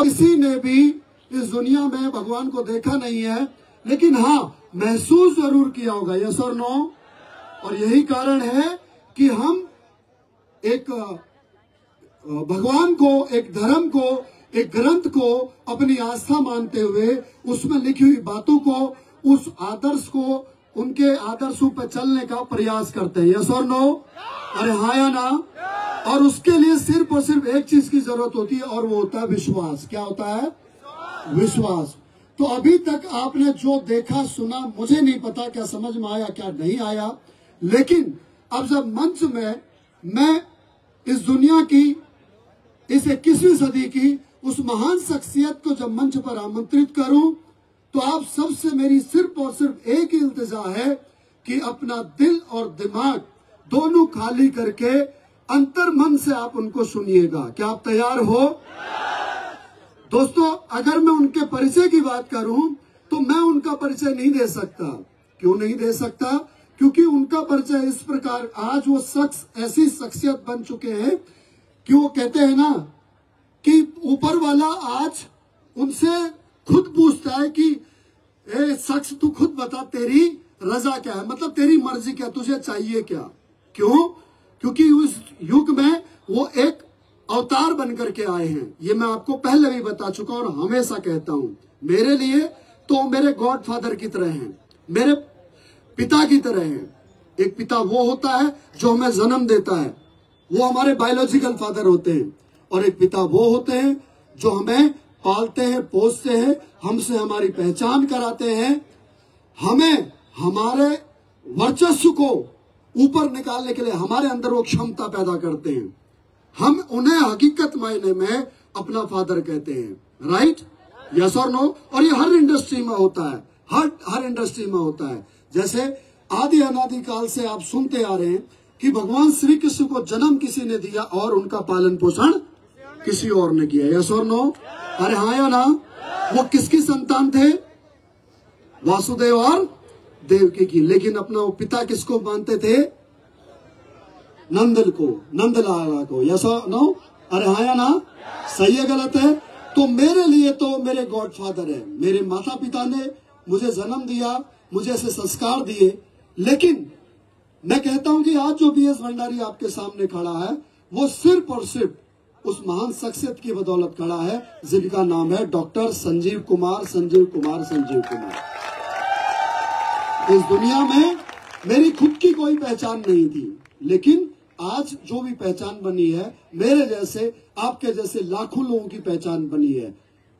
किसी ने भी इस दुनिया में भगवान को देखा नहीं है, लेकिन हाँ महसूस जरूर किया होगा। यस और नो? और यही कारण है कि हम एक भगवान को, एक धर्म को, एक ग्रंथ को अपनी आस्था मानते हुए उसमें लिखी हुई बातों को, उस आदर्श को, उनके आदर्शों पर चलने का प्रयास करते हैं। यस और नो? अरे हाँ या ना? और उसके लिए सिर्फ और सिर्फ एक चीज की जरूरत होती है, और वो होता है विश्वास। क्या होता है? विश्वास। तो अभी तक आपने जो देखा सुना, मुझे नहीं पता क्या समझ में आया क्या नहीं आया, लेकिन अब जब मंच में मैं इस दुनिया की, इस 21वीं सदी की उस महान शख्सियत को जब मंच पर आमंत्रित करूं, तो आप सबसे मेरी सिर्फ और सिर्फ एक ही इल्तिजा है कि अपना दिल और दिमाग दोनों खाली करके अंतर मन से आप उनको सुनिएगा। क्या आप तैयार हो? दोस्तों, अगर मैं उनके परिचय की बात करूं तो मैं उनका परिचय नहीं दे सकता। क्यों नहीं दे सकता? क्योंकि उनका परिचय इस प्रकार, आज वो शख्स ऐसी शख्सियत बन चुके हैं कि वो कहते हैं ना कि ऊपर वाला आज उनसे खुद पूछता है कि ए शख्स, तू खुद बता तेरी रजा क्या है, मतलब तेरी मर्जी क्या, तुझे चाहिए क्या। क्यों? क्योंकि उस युग में वो एक अवतार बनकर के आए हैं। ये मैं आपको पहले भी बता चुका और हमेशा कहता हूं, मेरे लिए तो मेरे गॉडफादर की तरह हैं, मेरे पिता की तरह हैं। एक पिता वो होता है जो हमें जन्म देता है, वो हमारे बायोलॉजिकल फादर होते हैं, और एक पिता वो होते हैं जो हमें पालते हैं, पोसते हैं, हमसे हमारी पहचान कराते हैं, हमें हमारे वर्चस्व को ऊपर निकालने के लिए हमारे अंदर वो क्षमता पैदा करते हैं। हम उन्हें हकीकत मायने में अपना फादर कहते हैं। राइट? यस और नो? और ये हर इंडस्ट्री में होता है, हर इंडस्ट्री में होता है। जैसे आदि अनादि काल से आप सुनते आ रहे हैं कि भगवान श्री कृष्ण को जन्म किसी ने दिया और उनका पालन पोषण किसी और ने किया। यस और नो? अरे हाँ या ना? वो किसकी संतान थे? वासुदेव और देवकी की। लेकिन अपना वो पिता किसको मानते थे? नंदन को, नंदलाला को। यस और नो? अरे हाँ या ना? सही है गलत है? तो मेरे लिए तो मेरे गॉडफादर है, मेरे माता पिता ने मुझे जन्म दिया, मुझे ऐसे संस्कार दिए। लेकिन मैं कहता हूं कि आज जो बीएस भंडारी आपके सामने खड़ा है, वो सिर्फ और सिर्फ उस महान शख्सियत की बदौलत खड़ा है जिनका नाम है डॉक्टर संजीव कुमार। संजीव कुमार, संजीव कुमार। इस दुनिया में मेरी खुद की कोई पहचान नहीं थी, लेकिन आज जो भी पहचान बनी है, मेरे जैसे, आपके जैसे लाखों लोगों की पहचान बनी है।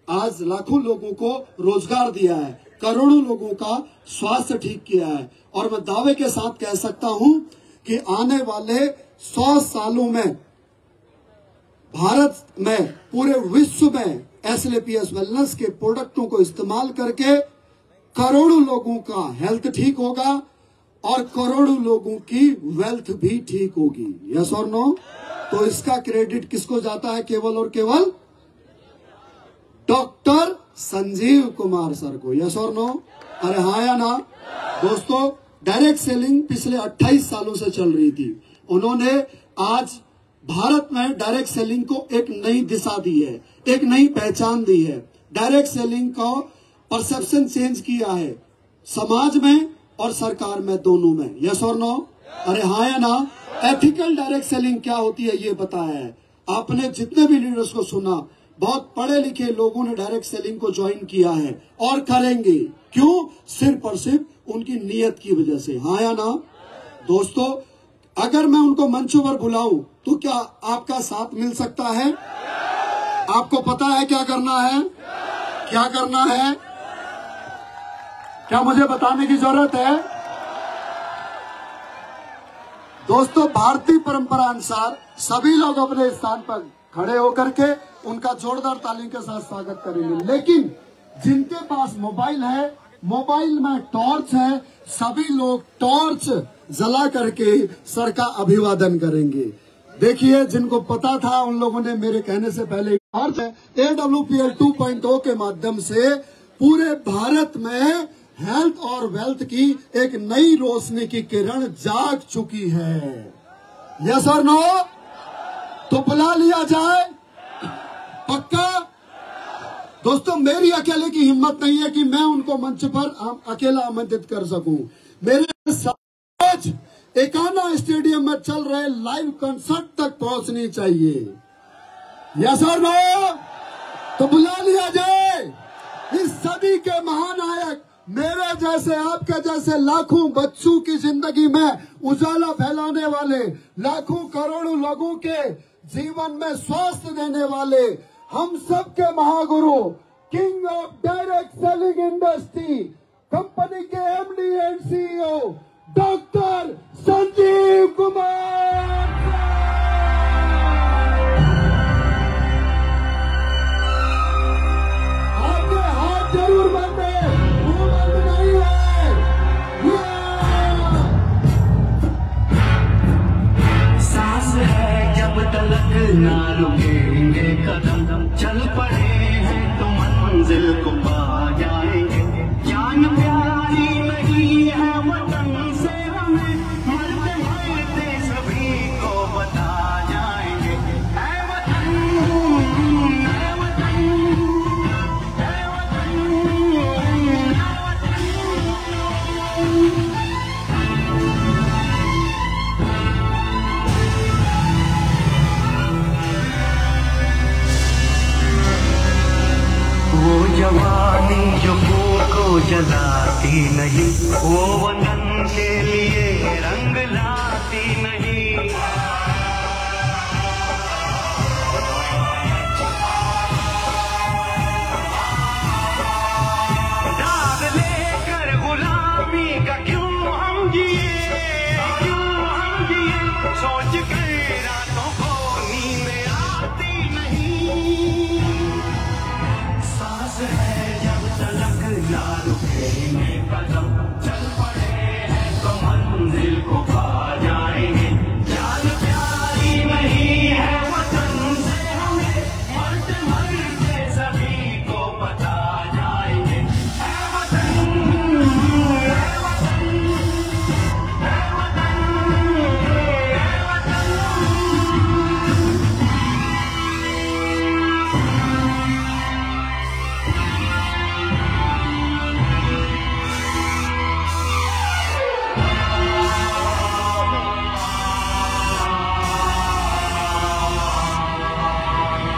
आज लाखों लोगों को रोजगार दिया है, करोड़ों लोगों का स्वास्थ्य ठीक किया है, और मैं दावे के साथ कह सकता हूं कि आने वाले 100 सालों में भारत में, पूरे विश्व में एसएलपीएस वेलनेस के प्रोडक्टों को इस्तेमाल करके करोड़ों लोगों का हेल्थ ठीक होगा और करोड़ों लोगों की वेल्थ भी ठीक होगी। यस और नो? तो इसका क्रेडिट किसको जाता है? केवल और केवल डॉक्टर संजीव कुमार सर को। यस और नो? अरे हाँ या ना? दोस्तों, डायरेक्ट सेलिंग पिछले 28 सालों से चल रही थी। उन्होंने आज भारत में डायरेक्ट सेलिंग को एक नई दिशा दी है, एक नई पहचान दी है। डायरेक्ट सेलिंग का परसेप्शन चेंज किया है, समाज में और सरकार में, दोनों में। यस और नो? अरे हाँ या ना? एथिकल डायरेक्ट सेलिंग क्या होती है ये बताया है आपने। जितने भी लीडर्स को सुना, बहुत पढ़े लिखे लोगों ने डायरेक्ट सेलिंग को ज्वाइन किया है और करेंगे। क्यों? सिर्फ और सिर्फ उनकी नीयत की वजह से। हाँ या ना? दोस्तों, अगर मैं उनको मंचों पर बुलाऊं तो क्या आपका साथ मिल सकता है? आपको पता है क्या करना है? क्या करना है? क्या मुझे बताने की जरूरत है? दोस्तों, भारतीय परंपरा अनुसार सभी लोग अपने स्थान पर खड़े होकर के उनका जोरदार तालियों के साथ स्वागत करेंगे। लेकिन जिनके पास मोबाइल है, मोबाइल में टॉर्च है, सभी लोग टॉर्च जला करके सर का अभिवादन करेंगे। देखिए, जिनको पता था उन लोगों ने मेरे कहने से पहले टॉर्च है AWPL 2.0 के माध्यम से पूरे भारत में हेल्थ और वेल्थ की एक नई रोशनी की किरण जाग चुकी है। यस और नो? तो बुला लिया जाए? पक्का? दोस्तों मेरी अकेले की हिम्मत नहीं है कि मैं उनको मंच पर अकेला आमंत्रित कर सकूं। मेरे साथ एकाना स्टेडियम में चल रहे लाइव कंसर्ट तक पहुंचनी चाहिए। यस और नो? तो बुला लिया जाए इस सदी के महानायक, मेरे जैसे आपके जैसे लाखों बच्चों की जिंदगी में उजाला फैलाने वाले, लाखों करोड़ों लोगों के जीवन में स्वास्थ्य देने वाले, हम सब के महागुरु, king of direct selling industry, company के MD and CEO doctor Sanjeev Kumar. आपके हाथ जरूर बंदे, मुंह बंद नहीं है। सांस है जब तलक ना रुकेंगे कदम, चल पड़े हैं तो मंजिल को पा जाएंगे। जान प्यारी नहीं है वतन से हमें, मरते मरते सभी को बता जाएंगे। ऐ वतन, ऐ वतन, ऐ वतन, ऐ वतन। वो जवानी जो खून को जलाती नहीं, वो वतन के लिए रंग लाती नहीं। दाग लेकर गुलामी का क्यों हम जिए, क्यों हम जिए, सोच कर रातों को नींद आती नहीं। सांस है जब तलक ना रुकेंगे कदम, चल पड़े हैं तो मंजिल को पा जाएंगे। जान प्यारी नहीं है वतन से हमें, मरते मरते सभी को बता जाएंगे। ऐ वतन, ऐ वतन, ऐ वतन, ऐ वतन।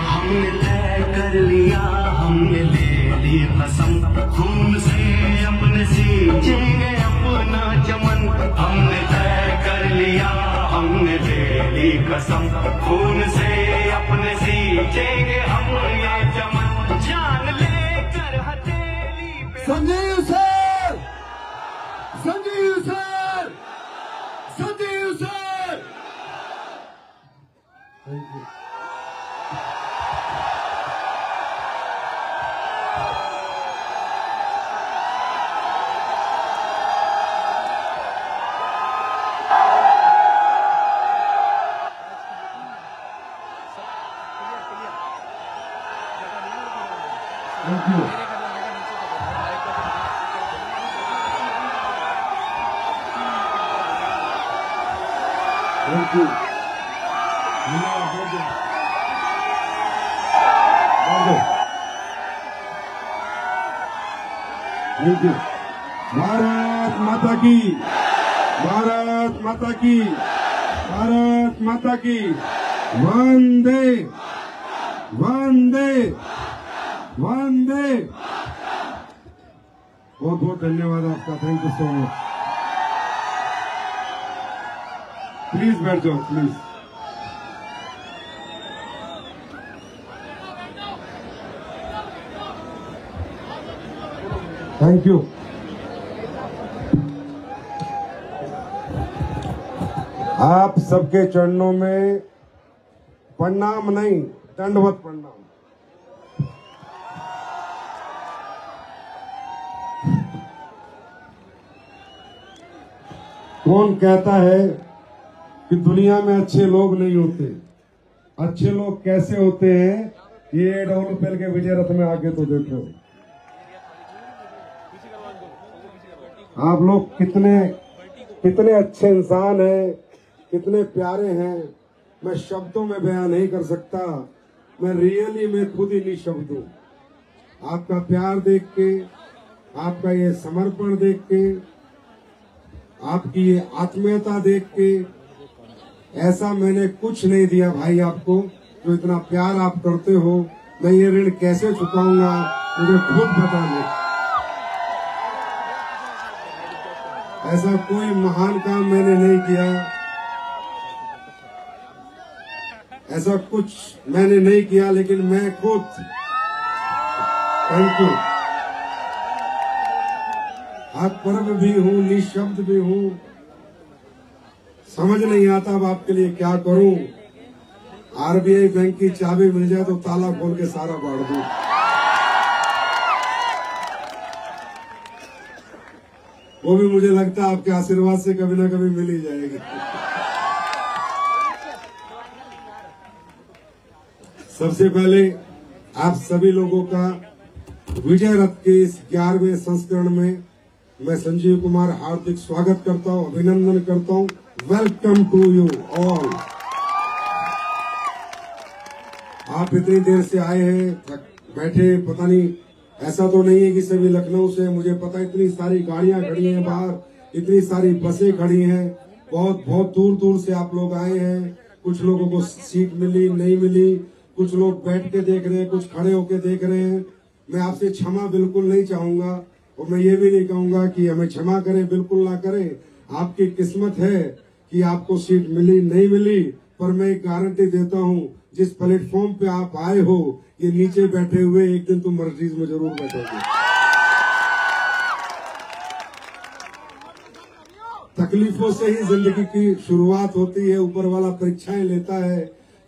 हमने तय कर लिया, हमने ले ली कसम, खून से अपने सींचेंगे अपना चमन। हमने तय कर लिया, हमने ले ली कसम, खून से अपने सींचेंगे हम ये चमन। जान लेकर हथेली पे Sanjeev sir, Sanjeev sir, Sanjeev sir. Thank you. Thank you. Thank you. Thank you. Bharat माता की, भारत माता की, भारत माता की, वंदे वंदे वंदे। बहुत बहुत धन्यवाद आपका, thank you so much. Please बैठ जाओ, प्लीज। Thank you. आप सबके चरणों में प्रणाम नहीं, दंडवत प्रणाम। कौन कहता है कि दुनिया में अच्छे लोग नहीं होते? अच्छे लोग कैसे होते हैं ये AWPL के विजय रथ में आगे तो देखो। आप लोग कितने कितने अच्छे इंसान हैं, कितने प्यारे हैं, मैं शब्दों में बयान नहीं कर सकता। मैं रियली में खुद ही निशब्द हूं। आपका प्यार देख के, आपका ये समर्पण देख के, आपकी ये आत्मीयता देख के, ऐसा मैंने कुछ नहीं दिया भाई आपको जो इतना प्यार आप करते हो। मैं ये ऋण कैसे चुकाऊंगा मुझे खुद पता नहीं। ऐसा कोई महान काम मैंने नहीं किया, ऐसा कुछ मैंने नहीं किया, लेकिन मैं खुद थैंक यू हतप्रभ भी हूँ, निशब्द भी हूँ। समझ नहीं आता अब आपके लिए क्या करूं। आरबीआई बैंक की चाबी मिल जाए तो ताला खोल के सारा बांट दूं। वो भी मुझे लगता है आपके आशीर्वाद से कभी ना कभी मिल ही जाएगी। सबसे पहले आप सभी लोगों का विजय रथ के इस 11वें संस्करण में मैं संजीव कुमार हार्दिक स्वागत करता हूं, अभिनंदन करता हूं। Welcome to you all. आप इतनी देर से आए हैं, बैठे, पता नहीं ऐसा तो नहीं है कि सभी लखनऊ से, मुझे पता इतनी सारी गाड़ियां खड़ी हैं बाहर, इतनी सारी बसें खड़ी हैं, बहुत बहुत दूर दूर से आप लोग आए हैं। कुछ लोगों को सीट मिली, नहीं मिली, कुछ लोग बैठ के देख रहे हैं, कुछ खड़े होके देख रहे हैं। मैं आपसे क्षमा बिल्कुल नहीं चाहूंगा और मैं ये भी नहीं कहूंगा कि हमें क्षमा करें, बिल्कुल ना करें। आपकी किस्मत है कि आपको सीट मिली नहीं मिली, पर मैं एक गारंटी देता हूँ, जिस प्लेटफॉर्म पे आप आए हो, ये नीचे बैठे हुए एक दिन तुम मर्जीज में जरूर बैठोगे। तकलीफों से ही जिंदगी की शुरुआत होती है। ऊपर वाला परीक्षाएं लेता है।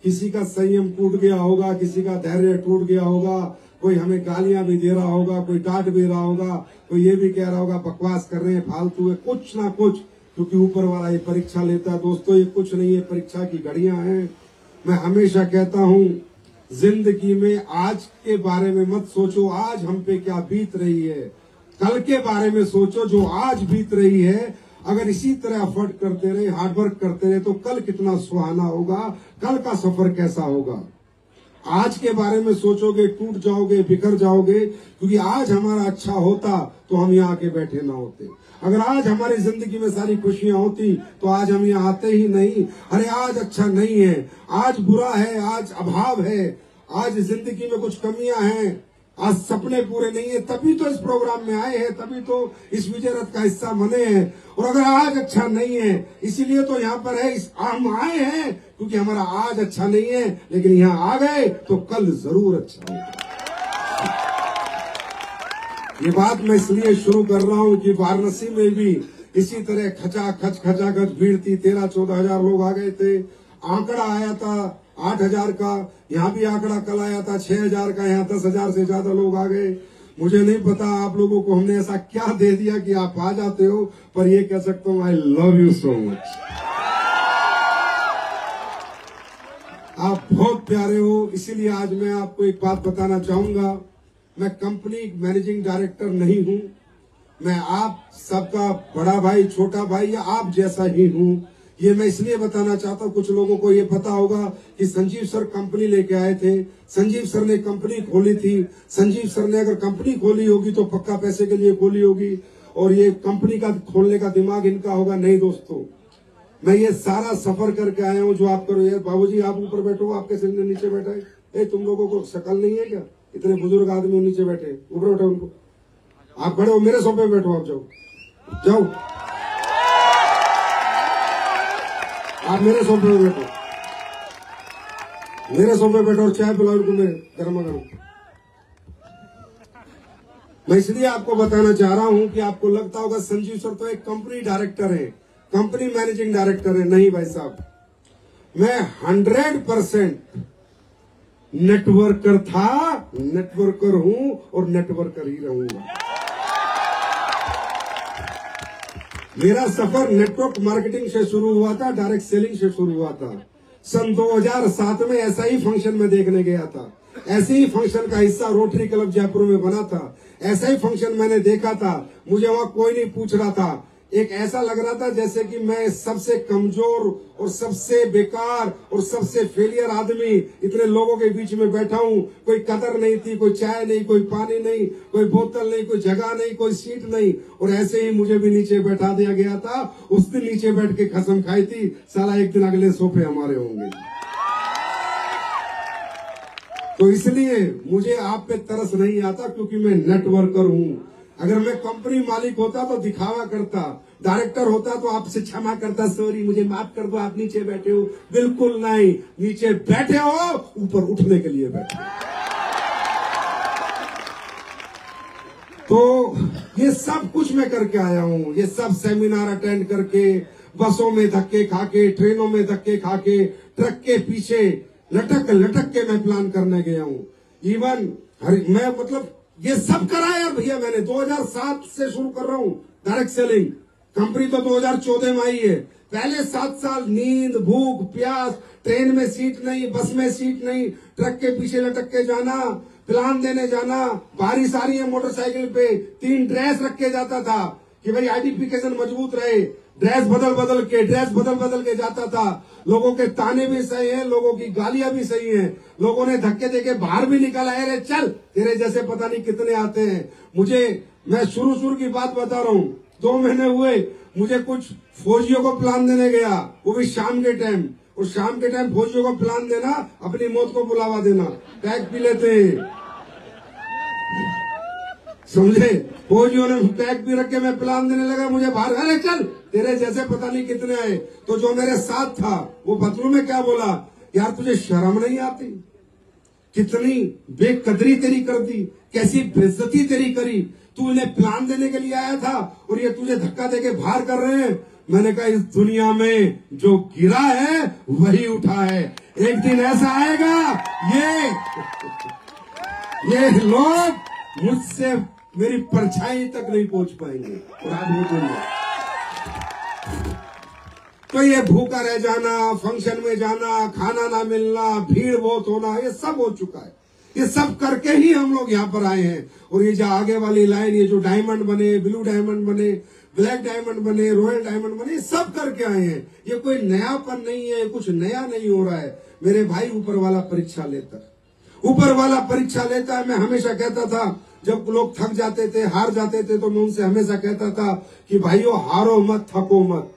किसी का संयम टूट गया होगा, किसी का धैर्य टूट गया होगा, कोई हमें गालियां भी दे रहा होगा, कोई डांट भी रहा होगा, कोई ये भी कह रहा होगा बकवास कर रहे हैं, फालतू है, कुछ ना कुछ, क्योंकि ऊपर वाला ये परीक्षा लेता है। दोस्तों ये कुछ नहीं है, परीक्षा की घड़ियां हैं। मैं हमेशा कहता हूँ, जिंदगी में आज के बारे में मत सोचो आज हम पे क्या बीत रही है, कल के बारे में सोचो जो आज बीत रही है। अगर इसी तरह एफर्ट करते रहे, हार्डवर्क करते रहे, तो कल कितना सुहाना होगा, कल का सफर कैसा होगा। आज के बारे में सोचोगे टूट जाओगे, बिखर जाओगे, क्योंकि आज हमारा अच्छा होता तो हम यहाँ आके बैठे ना होते। अगर आज हमारी जिंदगी में सारी खुशियां होती तो आज हम यहाँ आते ही नहीं। अरे आज अच्छा नहीं है, आज बुरा है, आज अभाव है, आज जिंदगी में कुछ कमियां हैं, आज सपने पूरे नहीं है, तभी तो इस प्रोग्राम में आए हैं, तभी तो इस विजय रथ का हिस्सा बने हैं। और अगर आज अच्छा नहीं है, इसीलिए तो यहाँ पर है, हम आए हैं क्योंकि हमारा आज अच्छा नहीं है, लेकिन यहाँ आ गए तो कल जरूर अच्छा होगा। ये बात मैं इसलिए शुरू कर रहा हूँ कि वाराणसी में भी इसी तरह खचाखच भीड़ थी। 13-14 हजार लोग आ गए थे। आंकड़ा आया था 8,000 का, यहाँ भी आंकड़ा कल आया था 6,000 का, यहाँ 10,000 से ज्यादा लोग आ गए। मुझे नहीं पता आप लोगों को हमने ऐसा क्या दे दिया कि आप आ जाते हो, पर ये कह सकता हूँ, I love you so much. आप बहुत प्यारे हो। इसीलिए आज मैं आपको एक बात बताना चाहूंगा, मैं कंपनी मैनेजिंग डायरेक्टर नहीं हूं, मैं आप सबका बड़ा भाई, छोटा भाई या आप जैसा ही हूं। ये मैं इसलिए बताना चाहता हूं, कुछ लोगों को ये पता होगा कि संजीव सर कंपनी लेके आए थे, संजीव सर ने कंपनी खोली थी। संजीव सर ने अगर कंपनी खोली होगी तो पक्का पैसे के लिए खोली होगी, और ये कंपनी का खोलने का दिमाग इनका होगा। नहीं दोस्तों, मैं ये सारा सफर करके आया हूँ जो आप करो। यार बाबूजी आप ऊपर बैठो, आपके सिर नीचे बैठा है। तुम लोगों को शक्ल नहीं है क्या? इतने बुजुर्ग आदमी नीचे बैठे, ऊपर बैठो उनको। आप खड़े हो, मेरे सोफे पे बैठो, आप जाओ जाओ, आप मेरे सोफे पे बैठो, मेरे सोफे बैठो और चाय पिलाओ उनको मेरे गर्मा गर्म। मैं इसलिए आपको बताना चाह रहा हूं कि आपको लगता होगा संजीव सर तो एक कंपनी डायरेक्टर है, कंपनी मैनेजिंग डायरेक्टर है। नहीं भाई साहब, मैं 100% नेटवर्कर था, नेटवर्कर हूं और नेटवर्कर ही रहूंगा। मेरा सफर नेटवर्क मार्केटिंग से शुरू हुआ था, डायरेक्ट सेलिंग से शुरू हुआ था। सन 2007 में ऐसा ही फंक्शन में देखने गया था, ऐसे ही फंक्शन का हिस्सा रोटरी क्लब जयपुर में बना था। ऐसा ही फंक्शन मैंने देखा था, मुझे वहां कोई नहीं पूछ रहा था एक ऐसा लग रहा था जैसे कि मैं सबसे कमजोर और सबसे बेकार और सबसे फेलियर आदमी इतने लोगों के बीच में बैठा हूं। कोई कदर नहीं थी, कोई चाय नहीं, कोई पानी नहीं, कोई बोतल नहीं, कोई जगह नहीं, कोई सीट नहीं, और ऐसे ही मुझे भी नीचे बैठा दिया गया था। उस दिन नीचे बैठ के कसम खाई थी, साला एक दिन अगले सोफे हमारे होंगे। तो इसलिए मुझे आप पे तरस नहीं आता, क्योंकि मैं नेटवर्कर हूं। अगर मैं कंपनी मालिक होता तो दिखावा करता, डायरेक्टर होता तो आपसे क्षमा करता, सॉरी मुझे माफ कर दो, आप नीचे बैठे हो। बिल्कुल नहीं, नीचे बैठे हो, ऊपर उठने के लिए बैठे। तो ये सब कुछ मैं करके आया हूं, ये सब सेमिनार अटेंड करके, बसों में धक्के खाके, ट्रेनों में धक्के खाके, ट्रक के पीछे लटक लटक के मैं प्लान करने गया हूं। इवन मैं मतलब ये सब करा यार भैया, मैंने 2007 से शुरू कर रहा हूं डायरेक्ट सेलिंग। कंपनी तो 2014 में आई है। पहले 7 साल नींद, भूख, प्यास, ट्रेन में सीट नहीं, बस में सीट नहीं, ट्रक के पीछे लटक के जाना, प्लान देने जाना, बारिश आ रही है मोटरसाइकिल पे, 3 ड्रेस रख के जाता था कि भाई आइडेंटिफिकेशन मजबूत रहे। ड्रेस बदल बदल के जाता था। लोगों के ताने भी सही हैं, लोगों की गालियां भी सही हैं, लोगों ने धक्के देके बाहर भी निकाला है, अरे चल तेरे जैसे पता नहीं कितने आते हैं। मैं शुरू की बात बता रहा हूँ, 2 महीने हुए मुझे कुछ फौजियों को प्लान देने गया, वो भी शाम के टाइम। और शाम के टाइम फौजियों को प्लान देना, अपनी मौत को बुलावा देना। पैक पी लेते हैं, समझे। फौजियों ने पैक भी रख के मैं प्लान देने लगा, मुझे बाहर, अरे चल तेरे जैसे पता नहीं कितने आए। तो जो मेरे साथ था वो बदलू में क्या बोला, यार तुझे शर्म नहीं आती, कितनी बेकदरी तेरी कर दी, कैसी बेइज्जती तेरी करी। तू इन्हें प्लान देने के लिए आया था और ये तुझे धक्का देके बाहर कर रहे हैं। मैंने कहा इस दुनिया में जो गिरा है वही उठा है, एक दिन ऐसा आएगा ये लोग मुझसे मेरी परछाई तक नहीं पहुंच पाएंगे। और आप ये बोलिए, तो ये भूखा रह जाना, फंक्शन में जाना, खाना ना मिलना, भीड़ बहुत होना, ये सब हो चुका है। ये सब करके ही हम लोग यहाँ पर आए हैं। और ये जो आगे वाली लाइन, ये जो डायमंड बने, ब्लू डायमंड बने, ब्लैक डायमंड बने, रॉयल डायमंड बने, ये सब करके आए हैं। ये कोई नयापन नहीं है, कुछ नया नहीं हो रहा है। मेरे भाई ऊपर वाला परीक्षा लेता है। मैं हमेशा कहता था, जब लोग थक जाते थे, हार जाते थे, तो मैं उनसे हमेशा कहता था कि भाइयों हारो मत, थको मत।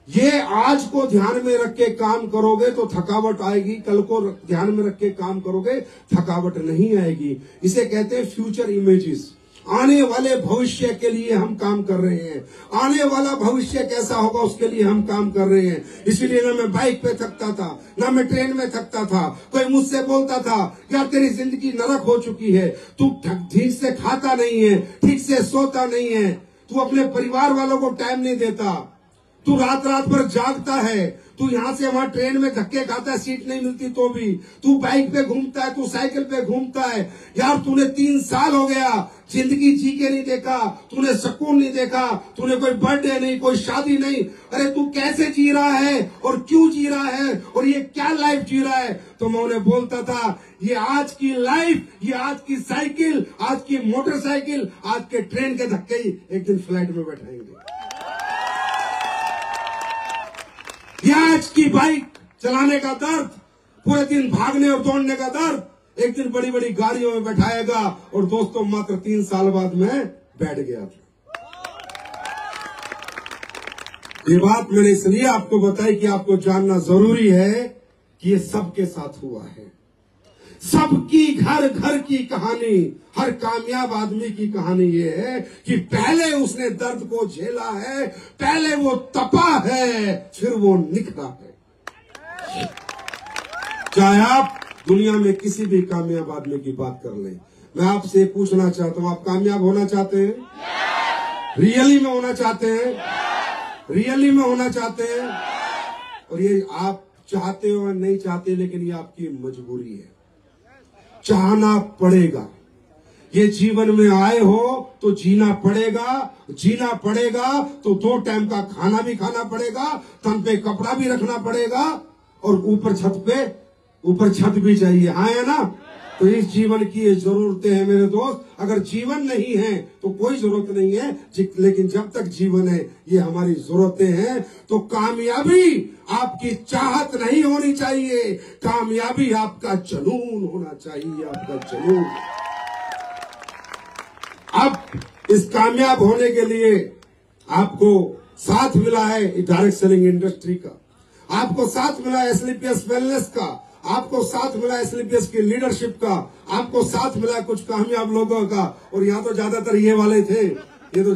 ये आज को ध्यान में रख के काम करोगे तो थकावट आएगी, कल को ध्यान में रख के काम करोगे थकावट नहीं आएगी। इसे कहते हैं फ्यूचर इमेजेस। आने वाले भविष्य के लिए हम काम कर रहे हैं। आने वाला भविष्य कैसा होगा उसके लिए हम काम कर रहे हैं। इसीलिए ना मैं बाइक पे थकता था, ना मैं ट्रेन में थकता था। कोई मुझसे बोलता था, यार तेरी जिंदगी नरक हो चुकी है, तू ठीक से खाता नहीं है, ठीक से सोता नहीं है, तू अपने परिवार वालों को टाइम नहीं देता, तू रात भर जागता है, तू यहाँ से वहां ट्रेन में धक्के खाता है, सीट नहीं मिलती तो भी, तू बाइक पे घूमता है, तू साइकिल पे घूमता है। यार तूने 3 साल हो गया जिंदगी जी के नहीं देखा, तूने सुकून नहीं देखा, तूने कोई बर्थडे नहीं, कोई शादी नहीं। अरे तू कैसे जी रहा है और क्यों जी रहा है और ये क्या लाइफ जी रहा है। तो मैं उन्हें बोलता था, ये आज की लाइफ, ये आज की साइकिल, आज की मोटरसाइकिल, आज के ट्रेन के धक्के ही एक दिन फ्लाइट में बैठाएंगे। ये आज की बाइक चलाने का दर्द, पूरे दिन भागने और दौड़ने का दर्द, एक दिन बड़ी बड़ी गाड़ियों में बैठाएगा। और दोस्तों मात्र 3 साल बाद मैं बैठ गया था। ये बात मैंने इसलिए आपको बताई कि आपको जानना जरूरी है कि ये सबके साथ हुआ है। सबकी घर घर की कहानी, हर कामयाब आदमी की कहानी ये है कि पहले उसने दर्द को झेला है, पहले वो तपा है, फिर वो निखरा है। चाहे आप दुनिया में किसी भी कामयाब आदमी की बात कर लें, मैं आपसे पूछना चाहता हूं, आप कामयाब होना चाहते हैं? रियली में होना चाहते हैं? रियली में होना चाहते हैं? और ये आप चाहते हो या नहीं चाहते, लेकिन ये आपकी मजबूरी है, चाहना पड़ेगा। ये जीवन में आए हो तो जीना पड़ेगा तो 2 टाइम का खाना भी खाना पड़ेगा, तन पे कपड़ा भी रखना पड़ेगा, और ऊपर छत भी चाहिए। हाँ है ना? तो इस जीवन की ये जरूरतें हैं मेरे दोस्त। अगर जीवन नहीं है तो कोई जरूरत नहीं है, लेकिन जब तक जीवन है ये हमारी जरूरतें हैं। तो कामयाबी आपकी चाहत नहीं होनी चाहिए, कामयाबी आपका जुनून होना चाहिए, आपका जुनून। अब इस कामयाब होने के लिए आपको साथ मिला है डायरेक्ट सेलिंग इंडस्ट्री का, आपको साथ मिला है एसलीपीएस वेलनेस का, आपको साथ मिला एसलीपीएस की लीडरशिप का, आपको साथ मिला कुछ कामयाब लोगों का। और यहाँ तो ज्यादातर ये वाले थे, ये तो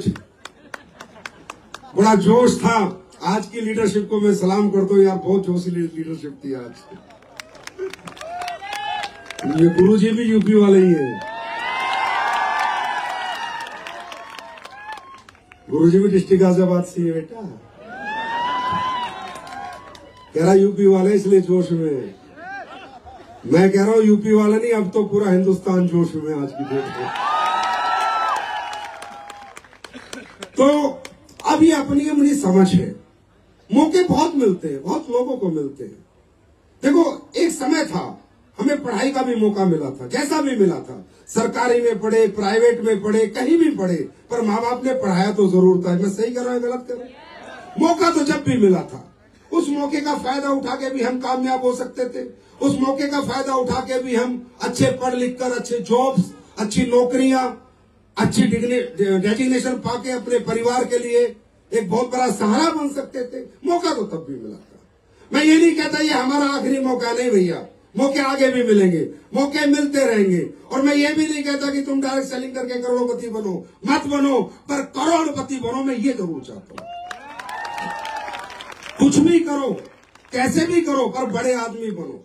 बड़ा जोश था। आज की लीडरशिप को मैं सलाम करता हूँ यार, बहुत जोशी लीडरशिप थी आज। ये गुरुजी भी यूपी वाले ही है, गुरुजी भी डिस्ट्रिक्ट गाजियाबाद से है बेटा। कह रहा यूपी वाले इसलिए जोश में, मैं कह रहा हूँ यूपी वाला नहीं, अब तो पूरा हिंदुस्तान जोश में आज की डेट में। तो अब ये अपनी अपनी समझ है, मौके बहुत मिलते हैं, बहुत लोगों को मिलते हैं। देखो एक समय था हमें पढ़ाई का भी मौका मिला था, जैसा भी मिला था, सरकारी में पढ़े, प्राइवेट में पढ़े, कहीं भी पढ़े, पर माँ बाप ने पढ़ाया तो जरूर था। मैं सही कर रहा हूँ गलत कर रहा हूँ? मौका तो जब भी मिला था, उस मौके का फायदा उठा के भी हम कामयाब हो सकते थे। उस मौके का फायदा उठा के भी हम अच्छे पढ़ लिख कर अच्छे जॉब्स, अच्छी नौकरियां, अच्छी डेजिग्नेशन पाके अपने परिवार के लिए एक बहुत बड़ा सहारा बन सकते थे। मौका तो तब भी मिला था। मैं ये नहीं कहता ये हमारा आखिरी मौका, नहीं भैया, मौके आगे भी मिलेंगे, मौके मिलते रहेंगे। और मैं ये भी नहीं कहता कि तुम डायरेक्ट सेलिंग करके करोड़पति बनो, मत बनो, पर करोड़पति बनो, मैं ये जरूर चाहता हूं। कुछ भी करो, कैसे भी करो, पर बड़े आदमी बनो।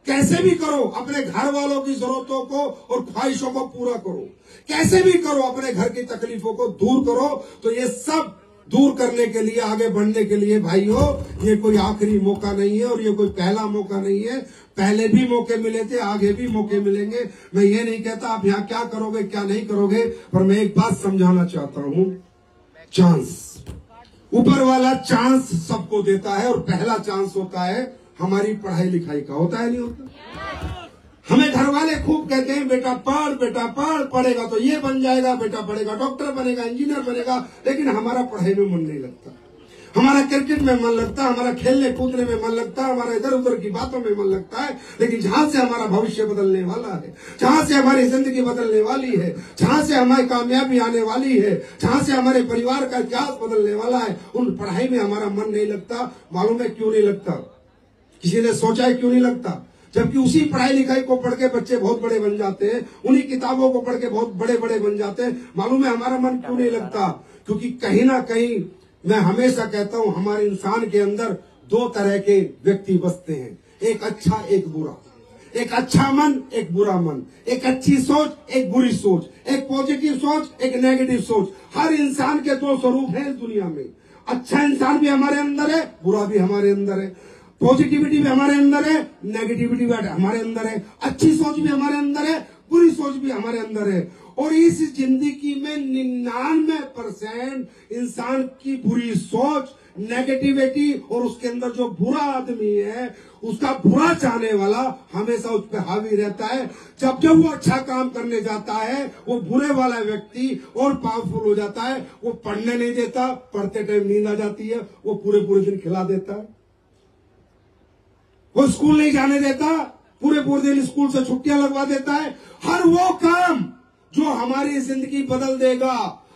कैसे भी करो, अपने घर वालों की जरूरतों को और ख्वाहिशों को पूरा करो। कैसे भी करो, अपने घर की तकलीफों को दूर करो। तो ये सब दूर करने के लिए, आगे बढ़ने के लिए भाइयों, ये कोई आखिरी मौका नहीं है और ये कोई पहला मौका नहीं है। पहले भी मौके मिले थे, आगे भी मौके मिलेंगे। मैं ये नहीं कहता आप यहाँ क्या करोगे क्या नहीं करोगे, पर मैं एक बात समझाना चाहता हूँ, चांस, ऊपर वाला चांस सबको देता है और पहला चांस होता है हमारी पढ़ाई लिखाई का। होता है नहीं होता? हमें घर वाले खूब कहते हैं बेटा पढ़, बेटा पढ़, पढ़ेगा तो ये बन जाएगा, बेटा पढ़ेगा डॉक्टर बनेगा, इंजीनियर बनेगा। लेकिन हमारा पढ़ाई में मन नहीं लगता, हमारा क्रिकेट में मन लगता, हमारा खेलने कूदने में मन लगता, हमारा इधर उधर की बातों में मन लगता है। लेकिन जहां से हमारा भविष्य बदलने वाला है, जहां से हमारी जिंदगी बदलने वाली है, जहां से हमारी कामयाबी आने वाली है, जहां से हमारे परिवार का इतिहास बदलने वाला है, उन पढ़ाई में हमारा मन नहीं लगता। मालूम है क्यों नहीं लगता? किसी ने सोचा है क्यों नहीं लगता? जबकि उसी पढ़ाई लिखाई को पढ़ के बच्चे बहुत बड़े बन जाते हैं, उन्हीं किताबों को पढ़ के बहुत बड़े बड़े बन जाते हैं। मालूम है हमारा मन क्यों नहीं लगता? क्योंकि कहीं ना कहीं, मैं हमेशा कहता हूं, हमारे इंसान के अंदर दो तरह के व्यक्ति बसते हैं, एक अच्छा एक बुरा, एक अच्छा मन एक बुरा मन, एक अच्छी सोच एक बुरी सोच, एक पॉजिटिव सोच एक नेगेटिव सोच। हर इंसान के दो स्वरूप हैं इस दुनिया में। अच्छा इंसान भी हमारे अंदर है, बुरा भी हमारे अंदर है। पॉजिटिविटी भी हमारे अंदर है, नेगेटिविटी भी हमारे अंदर है। अच्छी सोच भी हमारे अंदर है, बुरी सोच भी हमारे अंदर है। और इस जिंदगी में 99% इंसान की बुरी सोच, नेगेटिविटी, और उसके अंदर जो बुरा आदमी है, उसका बुरा चाहने वाला हमेशा उस पर हावी रहता है। जब जब वो अच्छा काम करने जाता है, वो बुरे वाला व्यक्ति और पावरफुल हो जाता है। वो पढ़ने नहीं देता, पढ़ते टाइम नींद आ जाती है, वो पूरे पूरे दिन खिला देता है। वो स्कूल नहीं जाने देता, पूरे पूरे दिन स्कूल से छुट्टियां लगवा देता है। हर वो काम जो हमारी जिंदगी बदल देगा,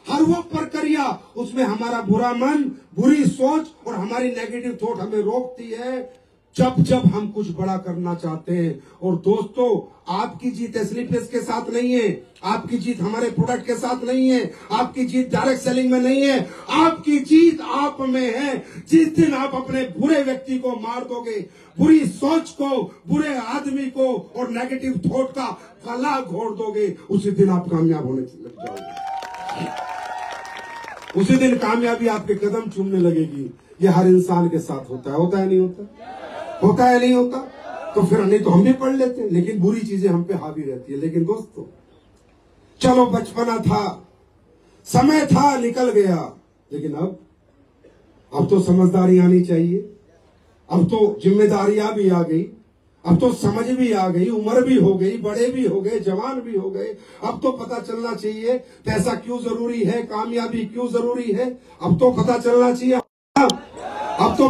हर वो प्रक्रिया, उसमें हमारा बुरा मन, बुरी सोच और हमारी नेगेटिव थॉट हमें रोकती है। जब जब हम कुछ बड़ा करना चाहते हैं। और दोस्तों, आपकी जीत एसलीपीएस के साथ नहीं है, आपकी जीत हमारे प्रोडक्ट के साथ नहीं है, आपकी जीत डायरेक्ट सेलिंग में नहीं है, आपकी जीत आप में है। जिस दिन आप अपने बुरे व्यक्ति को मार दोगे, बुरी सोच को, बुरे आदमी को और नेगेटिव थॉट का गला घोट दोगे, उसी दिन आप कामयाब होने लग जाओगे। उसी दिन कामयाबी आपके कदम चूमने लगेगी। ये हर इंसान के साथ होता है। होता है नहीं होता? होता है नहीं होता? तो फिर नहीं तो हम भी पढ़ लेते, लेकिन बुरी चीजें हम पे हावी रहती है। लेकिन दोस्तों, चलो बचपना था, समय था, निकल गया, लेकिन अब तो समझदारी आनी चाहिए। अब तो जिम्मेदारियां भी आ गई, अब तो समझ भी आ गई, उम्र भी हो गई, बड़े भी हो गए, जवान भी हो गए। अब तो पता चलना चाहिए पैसा क्यों जरूरी है, कामयाबी क्यों जरूरी है। अब तो पता चलना चाहिए। अब तो